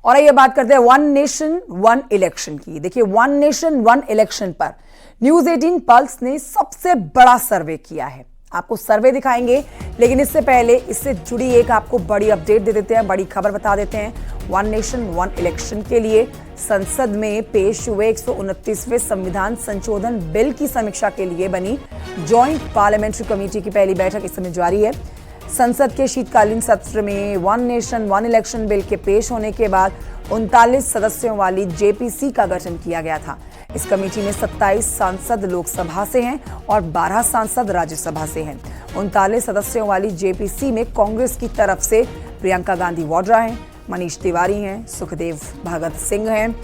और आइए बात करते हैं वन नेशन वन इलेक्शन की। देखिए, वन नेशन वन इलेक्शन पर न्यूज 18 पल्स ने सबसे बड़ा सर्वे किया है। आपको सर्वे दिखाएंगे, लेकिन इससे पहले इससे जुड़ी एक आपको बड़ी अपडेट दे देते हैं, बड़ी खबर बता देते हैं। वन नेशन वन इलेक्शन के लिए संसद में पेश हुए 129वें संविधान संशोधन बिल की समीक्षा के लिए बनी जॉइंट पार्लियामेंट्री कमेटी की पहली बैठक इस समय जारी है। संसद के शीतकालीन सत्र में one nation one election bill के पेश होने के बाद 39 सदस्यों वाली जेपीसी का गठन किया गया था। इस कमेटी में 27 सांसद लोकसभा से हैं और 12 सांसद राज्यसभा से हैं। 39 सदस्यों वाली जेपीसी में कांग्रेस की तरफ से प्रियंका गांधी वाड्रा हैं, मनीष तिवारी हैं, सुखदेव भगत सिंह हैं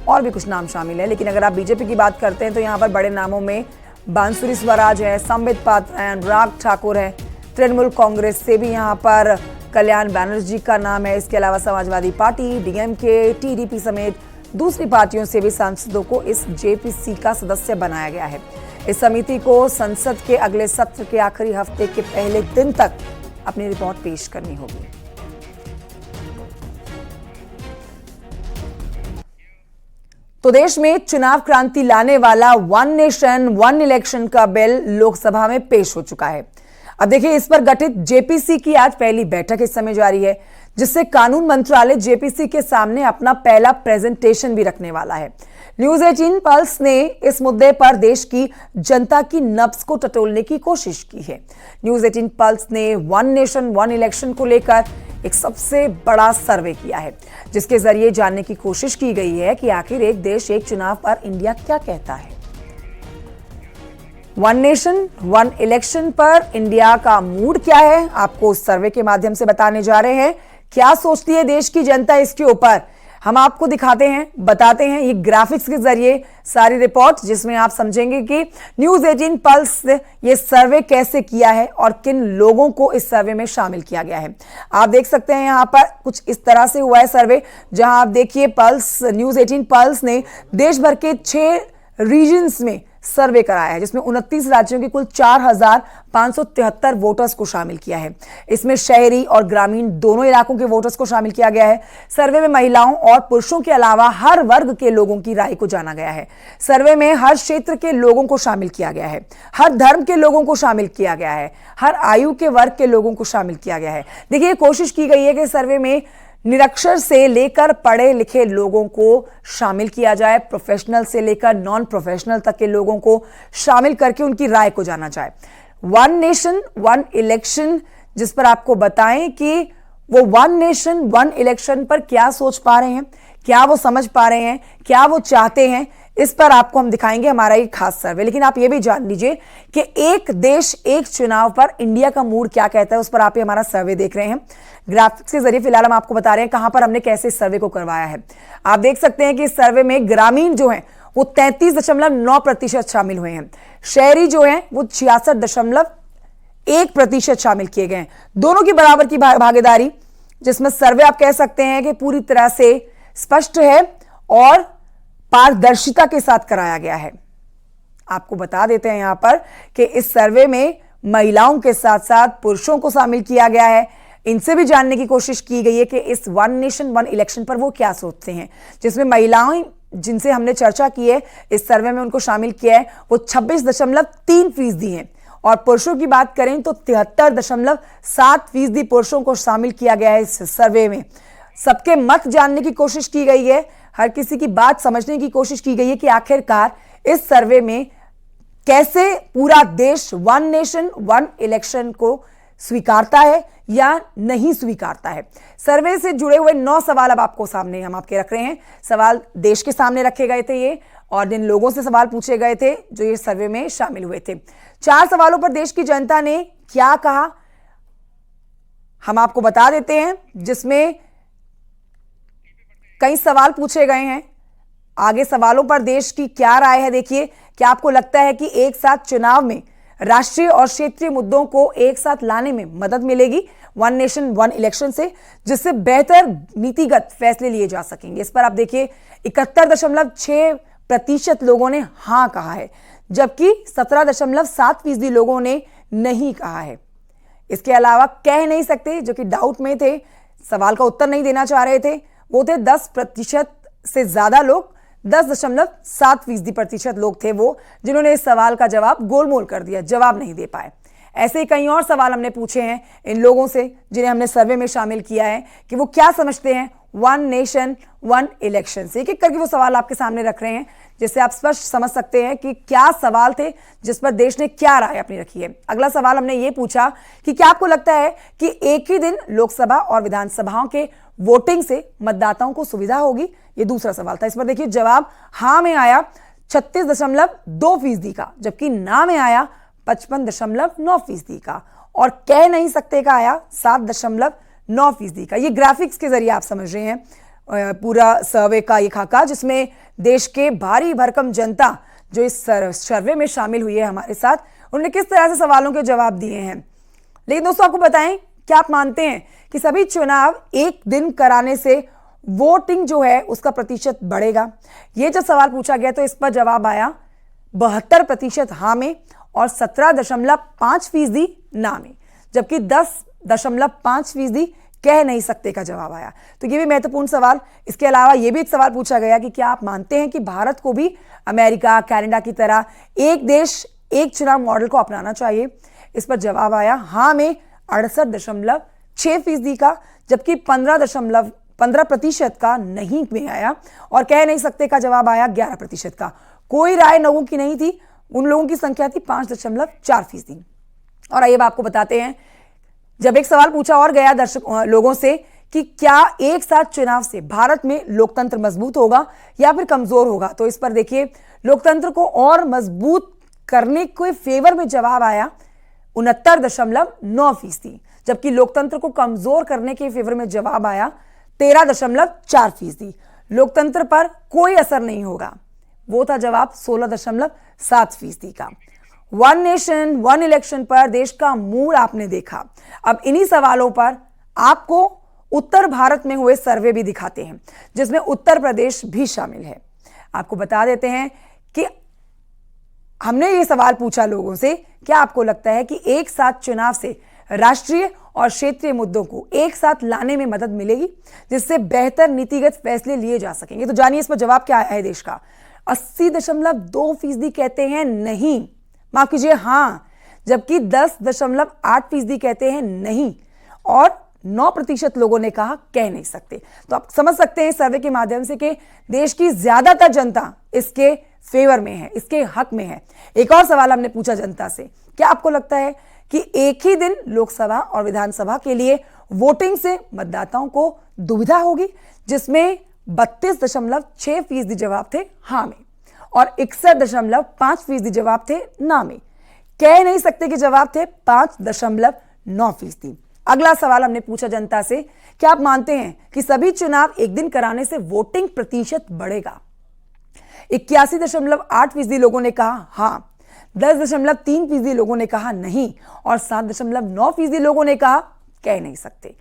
और भी कुछ नाम शामिल हैं। लेकिन अगर आप बीजेपी की बात करते हैं तो यहाँ पर बड़े नामों में बांसुरी स्वराज है, संबित पात्र हैं, अनुराग ठाकुर है। तृणमूल कांग्रेस से भी यहाँ पर कल्याण बैनर्जी का नाम है। इसके अलावा समाजवादी पार्टी, डीएमके, टीडीपी समेत दूसरी पार्टियों से भी सांसदों को इस जेपीसी का सदस्य बनाया गया है। इस समिति को संसद के अगले सत्र के आखिरी हफ्ते के पहले दिन तक अपनी रिपोर्ट पेश करनी होगी। तो देश में चुनाव क्रांति लाने वाला वन नेशन वन इलेक्शन का बिल लोकसभा में पेश हो चुका है। अब देखिए, इस पर गठित जेपीसी की आज पहली बैठक इस समय जारी है, जिससे कानून मंत्रालय जेपीसी के सामने अपना पहला प्रेजेंटेशन भी रखने वाला है। न्यूज 18 पल्स ने इस मुद्दे पर देश की जनता की नब्ज को टटोलने की कोशिश की है। न्यूज 18 पल्स ने वन नेशन वन इलेक्शन को लेकर एक सबसे बड़ा सर्वे किया है, जिसके जरिए जानने की कोशिश की गई है कि आखिर एक देश एक चुनाव पर इंडिया क्या कहता है। वन नेशन वन इलेक्शन पर इंडिया का मूड क्या है, आपको उस सर्वे के माध्यम से बताने जा रहे हैं। क्या सोचती है देश की जनता इसके ऊपर, हम आपको दिखाते हैं, बताते हैं ये ग्राफिक्स के जरिए सारी रिपोर्ट, जिसमें आप समझेंगे कि न्यूज 18 पल्स ये सर्वे कैसे किया है और किन लोगों को इस सर्वे में शामिल किया गया है। आप देख सकते हैं यहाँ पर कुछ इस तरह से हुआ है सर्वे, जहां आप देखिए पल्स न्यूज 18 पल्स ने देश भर के 6 रीजन्स में सर्वे कराया है, जिसमें 29 राज्यों के कुल 4,573 वोटर्स को शामिल किया है। इसमें शहरी और ग्रामीण दोनों इलाकों के वोटर्स को शामिल किया गया है। सर्वे में महिलाओं और पुरुषों के अलावा हर वर्ग के लोगों की राय को जाना गया है। सर्वे में हर क्षेत्र के लोगों को शामिल किया गया है, हर धर्म के लोगों को शामिल किया गया है, हर आयु के वर्ग के लोगों को शामिल किया गया है। देखिए, कोशिश की गई है कि सर्वे में निरक्षर से लेकर पढ़े लिखे लोगों को शामिल किया जाए, प्रोफेशनल से लेकर नॉन प्रोफेशनल तक के लोगों को शामिल करके उनकी राय को जाना जाए। वन नेशन वन इलेक्शन, जिस पर आपको बताएं कि वो वन नेशन वन इलेक्शन पर क्या सोच पा रहे हैं, क्या वो समझ पा रहे हैं, क्या वो चाहते हैं, इस पर आपको हम दिखाएंगे हमारा एक खास सर्वे। लेकिन आप ये भी जान लीजिए कि एक देश एक चुनाव पर इंडिया का मूड क्या कहता है, उस पर आप ये हमारा सर्वे देख रहे हैं। ग्राफिक्स के जरिए फिलहाल हम आपको बता रहे हैं कहां पर हमने कैसे इस सर्वे को करवाया है। आप देख सकते हैं कि इस सर्वे में ग्रामीण जो है वो 33.9% शामिल हुए हैं, शहरी जो है वो 66.1% शामिल किए गए हैं। दोनों की बराबर की भागीदारी, जिसमें सर्वे आप कह सकते हैं कि पूरी तरह से स्पष्ट है और पारदर्शिता के साथ कराया गया है। आपको बता देते हैं यहां पर कि इस सर्वे में महिलाओं के साथ साथ पुरुषों को शामिल किया गया है। इनसे भी जानने की कोशिश की गई है कि इस वन नेशन वन इलेक्शन पर वो क्या सोचते हैं, जिसमें महिलाएं जिनसे हमने चर्चा की है इस सर्वे में उनको शामिल किया है वो 26.3% हैं और पुरुषों की बात करें तो 73.7% पुरुषों को शामिल किया गया है इस सर्वे में। सबके मत जानने की कोशिश की गई है, हर किसी की बात समझने की कोशिश की गई है कि आखिरकार इस सर्वे में कैसे पूरा देश वन नेशन वन इलेक्शन को स्वीकारता है या नहीं स्वीकारता है। सर्वे से जुड़े हुए 9 सवाल अब आपको सामने हम आपके रख रहे हैं। सवाल देश के सामने रखे गए थे ये, और जिन लोगों से सवाल पूछे गए थे जो ये सर्वे में शामिल हुए थे। 4 सवालों पर देश की जनता ने क्या कहा हम आपको बता देते हैं, जिसमें कई सवाल पूछे गए हैं। आगे सवालों पर देश की क्या राय है, देखिए। क्या आपको लगता है कि एक साथ चुनाव में राष्ट्रीय और क्षेत्रीय मुद्दों को एक साथ लाने में मदद मिलेगी वन नेशन वन इलेक्शन से, जिससे बेहतर नीतिगत फैसले लिए जा सकेंगे? इस पर आप देखिए 71.6% लोगों ने हां कहा है, जबकि 17.7% लोगों ने नहीं कहा है। इसके अलावा कह नहीं सकते, जो कि डाउट में थे, सवाल का उत्तर नहीं देना चाह रहे थे, वो थे 10% से ज्यादा लोग, 10.7% लोग थे वो जिन्होंने इस सवाल का जवाब गोलमोल कर दिया, जवाब नहीं दे पाए। ऐसे ही कई और सवाल हमने पूछे हैं इन लोगों से जिन्हें हमने सर्वे में शामिल किया है कि वो क्या समझते हैं वन नेशन वन इलेक्शन से। एक एक करके वो सवाल आपके सामने रख रहे हैं जिससे आप स्पष्ट समझ सकते हैं कि क्या सवाल थे जिस पर देश ने क्या राय अपनी रखी है। अगला सवाल हमने ये पूछा कि क्या आपको लगता है कि एक ही दिन लोकसभा और विधानसभाओं के वोटिंग से मतदाताओं को सुविधा होगी। ये दूसरा सवाल था। इस पर देखिए जवाब हाँ में आया 36.2% का, जबकि ना में आया 55.9% का, और कह नहीं सकते का आया 7.9% का। ये ग्राफिक्स के जरिए आप समझ रहे हैं पूरा सर्वे का ये खाका, जिसमें देश के भारी भरकम जनता जो इस सर्वे में शामिल हुई है हमारे साथ, उन्होंने किस तरह से सवालों के जवाब दिए हैं। लेकिन दोस्तों आपको बताएं, क्या आप मानते हैं कि सभी चुनाव एक दिन कराने से वोटिंग जो है उसका प्रतिशत बढ़ेगा? ये जब सवाल पूछा गया तो इस पर जवाब आया 72% हाँ में और 17.5% ना में, जबकि 10.5% कह नहीं सकते का जवाब आया। तो ये भी महत्वपूर्ण सवाल। इसके अलावा ये भी एक सवाल पूछा गया कि क्या आप मानते हैं कि भारत को भी अमेरिका, कनाडा की तरह एक देश एक चुनाव मॉडल को अपनाना चाहिए? इस पर जवाब आया हाँ में 68.6% का, जबकि 15% का नहीं में आया, और कह नहीं सकते का जवाब आया 11% का। कोई राय लोगों की नहीं थी, उन लोगों की संख्या थी 5.4%। और आइए अब आपको बताते हैं, जब एक सवाल पूछा और गया लोगों से कि क्या एक साथ चुनाव से भारत में लोकतंत्र मजबूत होगा या फिर कमजोर होगा, तो इस पर देखिए लोकतंत्र को और मजबूत करने के फेवर में जवाब आया 69.9%, जबकि लोकतंत्र को कमजोर करने के फेवर में जवाब आया 13.4%। लोकतंत्र पर कोई असर नहीं होगा, वो था जवाब 16.7% का। वन नेशन वन इलेक्शन पर देश का मूड आपने देखा। अब इन्हीं सवालों पर आपको उत्तर भारत में हुए सर्वे भी दिखाते हैं, जिसमें उत्तर प्रदेश भी शामिल है। आपको बता देते हैं कि हमने ये सवाल पूछा लोगों से, क्या आपको लगता है कि एक साथ चुनाव से राष्ट्रीय और क्षेत्रीय मुद्दों को एक साथ लाने में मदद मिलेगी, जिससे बेहतर नीतिगत फैसले लिए जा सकेंगे? तो जानिए इस पर जवाब क्या आया है देश का। 80.2% कहते हैं नहीं, माफ कीजिए हाँ, जबकि 10.8% कहते हैं नहीं, और 9% लोगों ने कहा कह नहीं सकते। तो आप समझ सकते हैं सर्वे के माध्यम से कि देश की ज्यादातर जनता इसके फेवर में है, इसके हक में है। एक और सवाल हमने पूछा जनता से, क्या आपको लगता है कि एक ही दिन लोकसभा और विधानसभा के लिए वोटिंग से मतदाताओं को दुविधा होगी? जिसमें 32.6% जवाब थे हाँ में और 61.5% जवाब थे ना में। कह नहीं सकते कि जवाब थे 5.9%। अगला सवाल हमने पूछा जनता से, क्या आप मानते हैं कि सभी चुनाव एक दिन कराने से वोटिंग प्रतिशत बढ़ेगा? 81.8% लोगों ने कहा हाँ, 10.3% लोगों ने कहा नहीं, और 7.9% लोगों ने कहा कह नहीं सकते।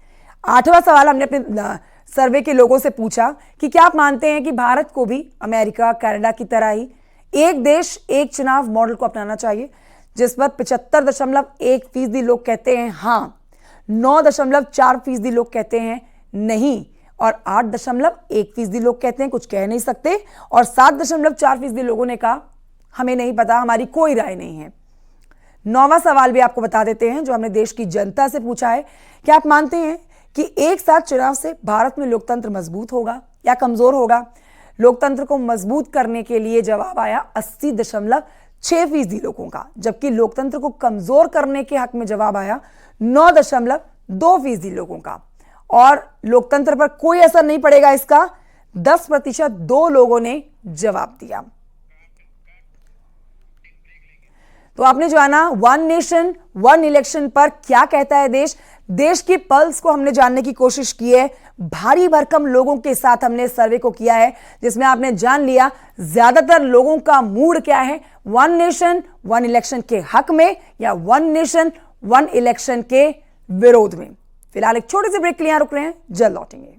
आठवां सवाल हमने अपने सर्वे के लोगों से पूछा कि क्या आप मानते हैं कि भारत को भी अमेरिका, कनाडा की तरह ही एक देश एक चुनाव मॉडल को अपनाना चाहिए? जिस पर 75.1% लोग कहते हैं हाँ, 9.4% लोग कहते हैं नहीं, और 8.1% लोग कहते हैं कुछ कह नहीं सकते, और 7.4% लोगों ने कहा हमें नहीं पता, हमारी कोई राय नहीं है। 9वां सवाल भी आपको बता देते हैं जो हमने देश की जनता से पूछा है, क्या आप मानते हैं कि एक साथ चुनाव से भारत में लोकतंत्र मजबूत होगा या कमजोर होगा? लोकतंत्र को मजबूत करने के लिए जवाब आया 80.6% लोगों का, जबकि लोकतंत्र को कमजोर करने के हक में जवाब आया 9.2% लोगों का, और लोकतंत्र पर कोई असर नहीं पड़ेगा इसका 10% 2 लोगों ने जवाब दिया। तो आपने जाना वन नेशन वन इलेक्शन पर क्या कहता है देश की पल्स को हमने जानने की कोशिश की है। भारी भरकम लोगों के साथ हमने सर्वे को किया है, जिसमें आपने जान लिया ज्यादातर लोगों का मूड क्या है, वन नेशन वन इलेक्शन के हक में या वन नेशन वन इलेक्शन के विरोध में। फिलहाल एक छोटे से ब्रेक के लिए यहां रुक रहे हैं, जल्द लौटेंगे।